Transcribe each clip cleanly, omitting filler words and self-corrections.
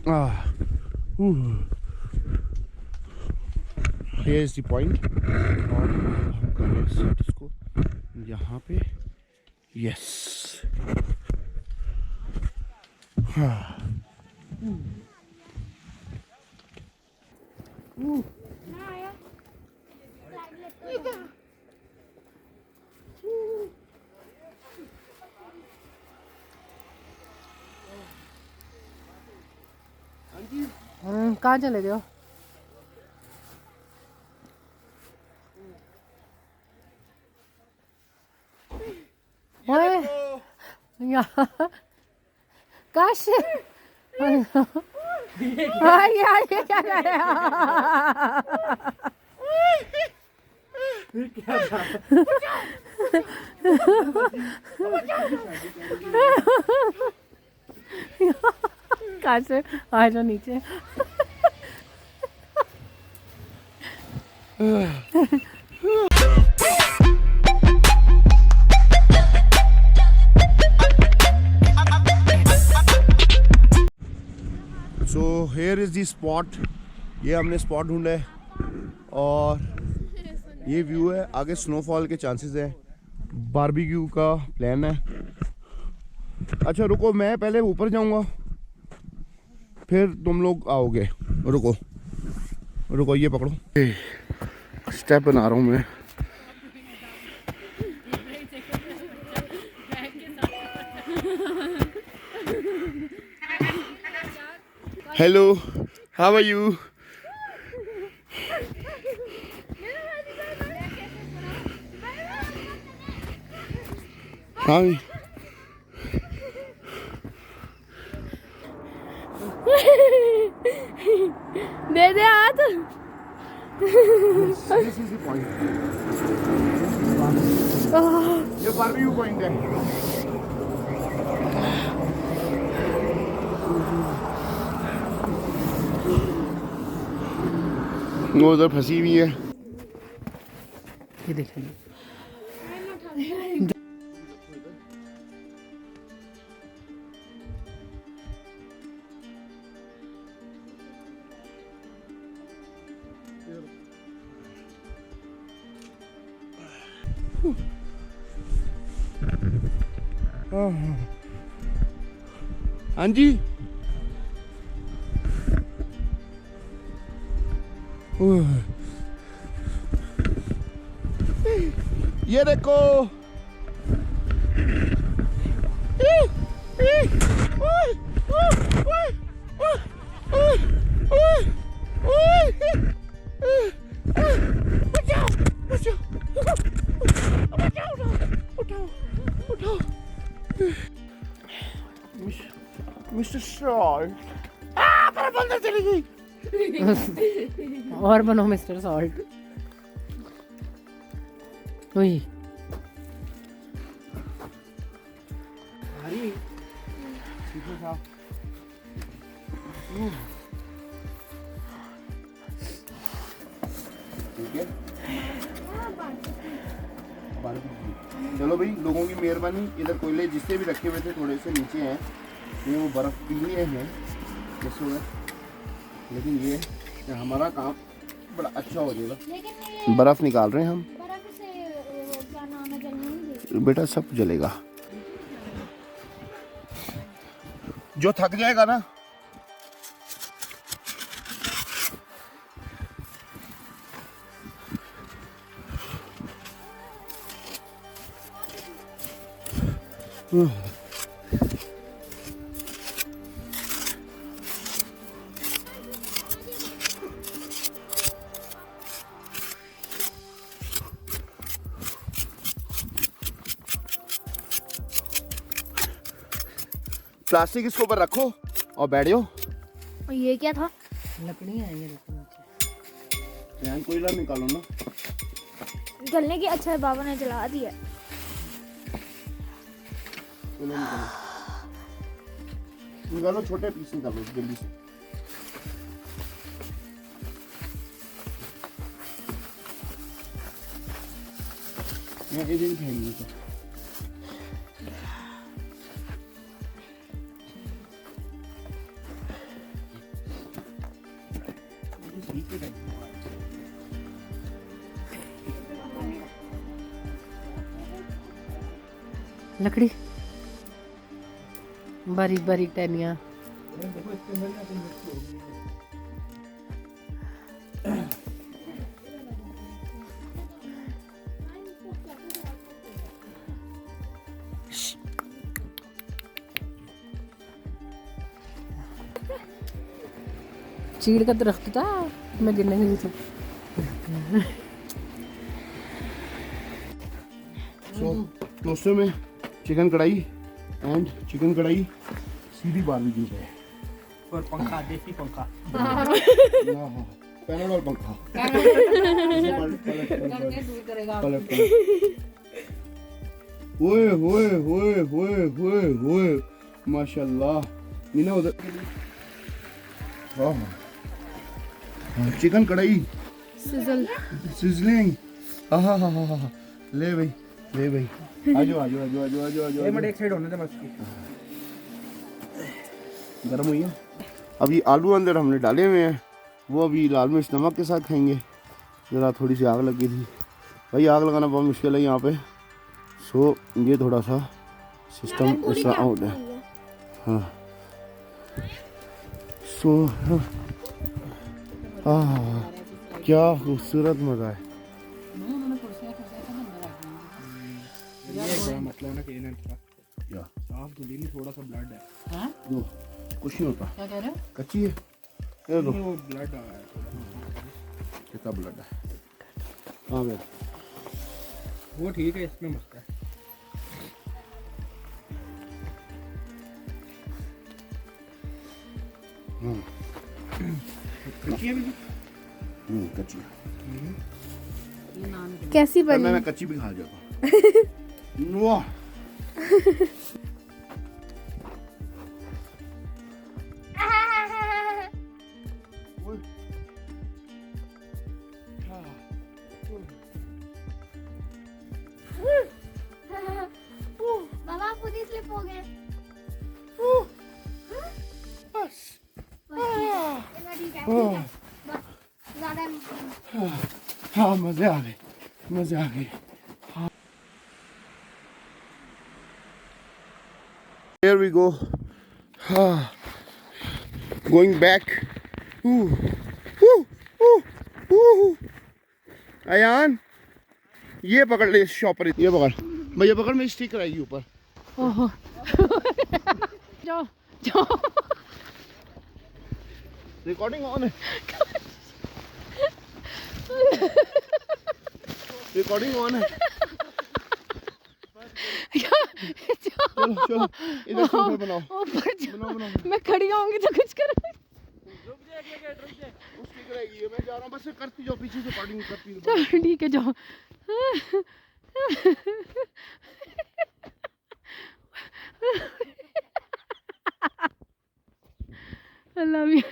Here is the point और हम कर रहे हैं सेट इसको यहाँ पे. Yes. कहाँ चले गए हो? काशिफ यार ये क्या कर रहे हो? काशिफ आ जाओ नीचे. So here is the spot. ये हमने स्पॉट ढूंढा है और ये व्यू है. आगे स्नोफॉल के चांसेस है. बारबेक्यू का प्लान है. अच्छा रुको, मैं पहले ऊपर जाऊंगा फिर तुम लोग आओगे. रुको रुको, ये पकड़ो. स्टेप बना रहा हूँ मैं. Hello, how are you? हाँ दे दे हाथ. This is the point. ये बारबेक्यू पॉइंट है. वो उधर फंसी हुई है. ये देखिए. हाँ जी. ये देखो. Mister salt. मेरा बंदर चली गई. और बनो मिस्टर सॉल्ट. वही चलो भाई, लोगों की मेहरबानी. इधर कोयले जिससे भी रखे हुए थे थोड़े से नीचे हैं. ये वो बर्फ़ पीने हैं जैसे, लेकिन ये हमारा काम बड़ा अच्छा हो जाएगा. बर्फ़ निकाल रहे हैं हम. बेटा सब जलेगा. जो थक जाएगा ना, प्लास्टिक इसके ऊपर रखो और बैठ जाओ. और ये क्या था? लकड़ियाँ हैं ये देखो नीचे. कोयला निकालो ना. जलने की. अच्छा बाबा ने जला दिया. निकालो, छोटे पीस निकालो जल्दी से. मैं ये दिन फेंक दूँ. लकड़ी बारीक बारीक टहनियाँ। चीड़ का दरख्त था, मैं गिरने गई थी। दोस्तों में चिकन कढ़ाई एंड चिकन कढ़ाई सीधी बारबेक्यू पे और पंखा, देसी पंखा, पैनाडोल पंखा पलट ओए होए होए होए होए होए माशाल्लाह। मीना उधर चिकन कढ़ाई सिजलिंग। हाँ हाँ हाँ हाँ ले भाई आजो आजो आजो आजो आजो आजो ये एक साइड होने दे बस। गर्म हुई है। अभी आलू अंदर हमने डाले हुए हैं, वो अभी लाल मिर्च नमक के साथ खाएंगे। ज़रा थोड़ी सी आग लगी थी भाई, आग लगाना बहुत मुश्किल है यहाँ पे। सो ये थोड़ा सा सिस्टम ऐसा आउट है। हाँ सो क्या खूबसूरत मज़ा है। ये बड़ा मसला है ना कि इन्हें क्या साफ धुली नहीं, थोड़ा सा ब्लड है। हाँ? जो कुछ नहीं होता, क्या कह रहे हो? कच्ची है ये लो। वो ब्लड आ रहा है, कितना ब्लड है। हाँ भाई वो ठीक है, इसमें मसला है। कच्ची है कच्ची है। कैसी बनी? मैं कच्ची भी खा जाता वाह बाबा खुद ही स्लिप हो गए। ठीक है बस ज्यादा हाँ मजे आ गए, मजे आ गए। Here we go. Going back. Ayan ये पकड़ ले शॉपर, ये पकड़ भैया, पकड़ मेरी स्टिक रहेगी ऊपर। ओहो जाओ जाओ। रिकॉर्डिंग ऑन है, रिकॉर्डिंग ऑन है। चलो चलो इधर से बनाओ, बनाओ। मैं खड़ी होंगी तो कुछ करो। रुक जा। स्टिक रहेगी, मैं जा रहा हूँ, बस करती जाओ, पीछे से रिकॉर्डिंग करती चलो ठीक है जाओ। I love you.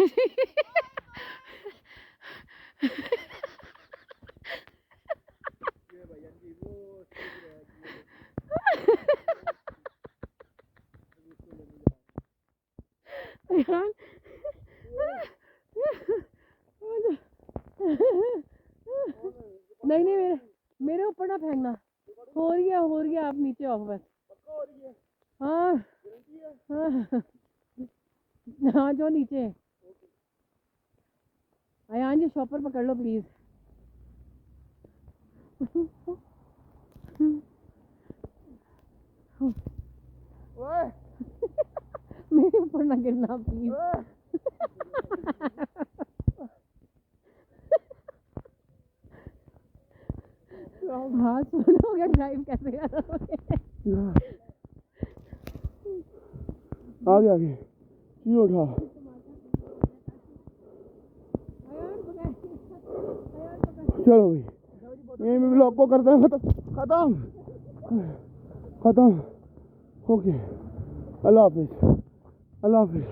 नहीं नहीं मेरे ऊपर ना फेंकना। हो रही है, आप नीचे आओ बस। हाँ हाँ हाँ जो नीचे। अयान जी शॉपर पकड़ लो प्लीज। मेरे ऊपर ना गिरना प्लीज। हाँ सुनो हो गया, ड्राइव कैसे कर रहे हो? आगे आगे ये उठा। चलो भाई यही में ब्लॉग को करते हैं खत्म। ओके अल्लाह हाफिज, अल्लाह हाफिज।